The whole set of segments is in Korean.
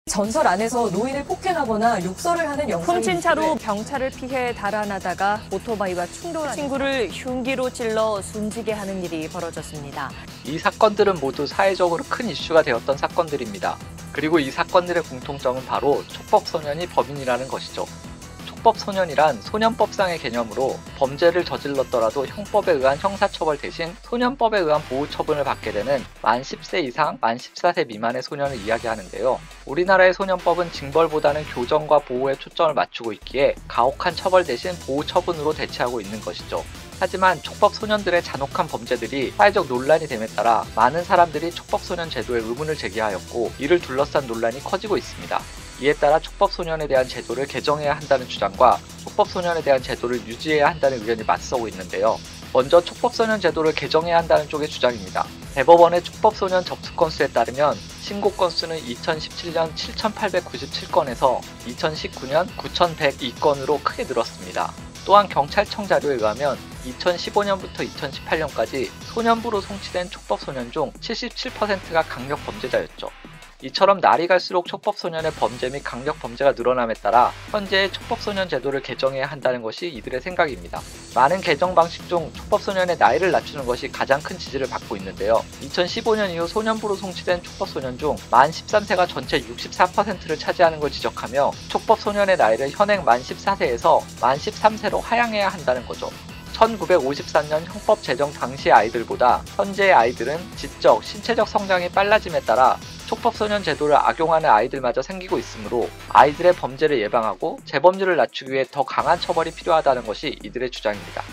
전설 안에서 노인을 폭행하거나 욕설을 하는 영상이 폰친차로 경찰을 피해 달아나다가 오토바이와 충돌한 친구를 흉기로 찔러 숨지게 하는 일이 벌어졌습니다. 이 사건들은 모두 사회적으로 큰 이슈가 되었던 사건들입니다. 그리고 이 사건들의 공통점은 바로 촉법소년이 범인이라는 것이죠. 촉법소년이란 소년법상의 개념으로 범죄를 저질렀더라도 형법에 의한 형사처벌 대신 소년법에 의한 보호처분을 받게 되는 만 10세 이상, 만 14세 미만의 소년을 이야기하는데요. 우리나라의 소년법은 징벌보다는 교정과 보호에 초점을 맞추고 있기에 가혹한 처벌 대신 보호처분으로 대체하고 있는 것이죠. 하지만 촉법소년들의 잔혹한 범죄들이 사회적 논란이 됨에 따라 많은 사람들이 촉법소년 제도에 의문을 제기하였고 이를 둘러싼 논란이 커지고 있습니다. 이에 따라 촉법소년에 대한 제도를 개정해야 한다는 주장과 촉법소년에 대한 제도를 유지해야 한다는 의견이 맞서고 있는데요. 먼저 촉법소년 제도를 개정해야 한다는 쪽의 주장입니다. 대법원의 촉법소년 접수 건수에 따르면 신고 건수는 2017년 7,897건에서 2019년 9,102건으로 크게 늘었습니다. 또한 경찰청 자료에 의하면 2015년부터 2018년까지 소년부로 송치된 촉법소년 중 77%가 강력범죄자였죠. 이처럼 날이 갈수록 촉법소년의 범죄 및 강력범죄가 늘어남에 따라 현재의 촉법소년 제도를 개정해야 한다는 것이 이들의 생각입니다. 많은 개정 방식 중 촉법소년의 나이를 낮추는 것이 가장 큰 지지를 받고 있는데요. 2015년 이후 소년부로 송치된 촉법소년 중 만 13세가 전체 64%를 차지하는 걸 지적하며 촉법소년의 나이를 현행 만 14세에서 만 13세로 하향해야 한다는 거죠. 1954년 형법 제정 당시의 아이들보다 현재의 아이들은 지적, 신체적 성장이 빨라짐에 따라 촉법소년 제도를 악용하는 아이들마저 생기고 있으므로 아이들의 범죄를 예방하고 재범률을 낮추기 위해 더 강한 처벌이 필요하다는 것이 이들의 주장입니다.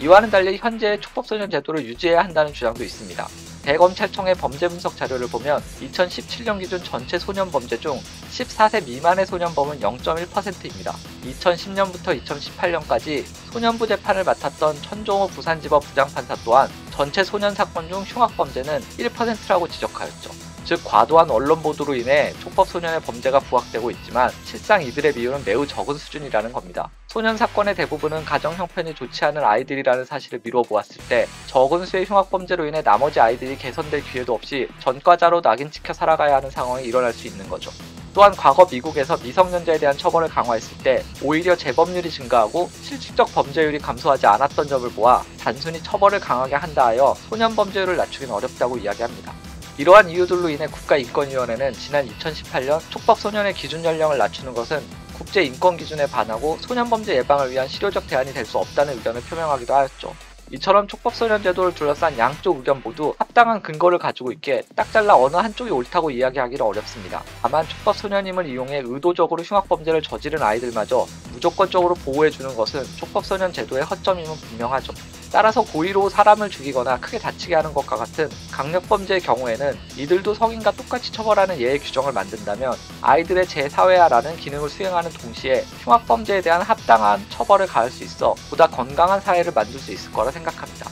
이와는 달리 현재의 촉법소년 제도를 유지해야 한다는 주장도 있습니다. 대검찰청의 범죄 분석 자료를 보면 2017년 기준 전체 소년 범죄 중 14세 미만의 소년범은 0.1%입니다. 2010년부터 2018년까지 소년부 재판을 맡았던 천종호 부산지법 부장판사 또한 전체 소년 사건 중 흉악범죄는 1%라고 지적하였죠. 즉 과도한 언론 보도로 인해 촉법소년의 범죄가 부각되고 있지만 실상 이들의 비율은 매우 적은 수준이라는 겁니다. 소년 사건의 대부분은 가정 형편이 좋지 않은 아이들이라는 사실을 미루어 보았을 때 적은 수의 흉악범죄로 인해 나머지 아이들이 개선될 기회도 없이 전과자로 낙인 찍혀 살아가야 하는 상황이 일어날 수 있는 거죠. 또한 과거 미국에서 미성년자에 대한 처벌을 강화했을 때 오히려 재범률이 증가하고 실질적 범죄율이 감소하지 않았던 점을 보아 단순히 처벌을 강하게 한다 하여 소년 범죄율을 낮추기는 어렵다고 이야기합니다. 이러한 이유들로 인해 국가인권위원회는 지난 2018년 촉법소년의 기준 연령을 낮추는 것은 국제인권기준에 반하고 소년범죄 예방을 위한 실효적 대안이 될 수 없다는 의견을 표명하기도 하였죠. 이처럼 촉법소년 제도를 둘러싼 양쪽 의견 모두 합당한 근거를 가지고 있기에 딱 잘라 어느 한쪽이 옳다고 이야기하기는 어렵습니다. 다만 촉법소년임을 이용해 의도적으로 흉악범죄를 저지른 아이들마저 무조건적으로 보호해주는 것은 촉법소년 제도의 허점임은 분명하죠. 따라서 고의로 사람을 죽이거나 크게 다치게 하는 것과 같은 강력범죄의 경우에는 이들도 성인과 똑같이 처벌하는 예외 규정을 만든다면 아이들의 재사회화라는 기능을 수행하는 동시에 흉악범죄에 대한 합당한 처벌을 가할 수 있어 보다 건강한 사회를 만들 수 있을 거라 생각합니다.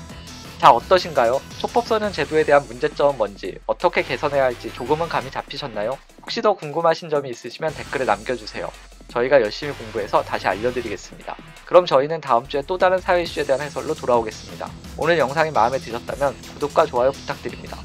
자, 어떠신가요? 촉법소년 제도에 대한 문제점은 뭔지, 어떻게 개선해야 할지 조금은 감이 잡히셨나요? 혹시 더 궁금하신 점이 있으시면 댓글에 남겨주세요. 저희가 열심히 공부해서 다시 알려드리겠습니다. 그럼 저희는 다음 주에 또 다른 사회 이슈에 대한 해설로 돌아오겠습니다. 오늘 영상이 마음에 드셨다면 구독과 좋아요 부탁드립니다.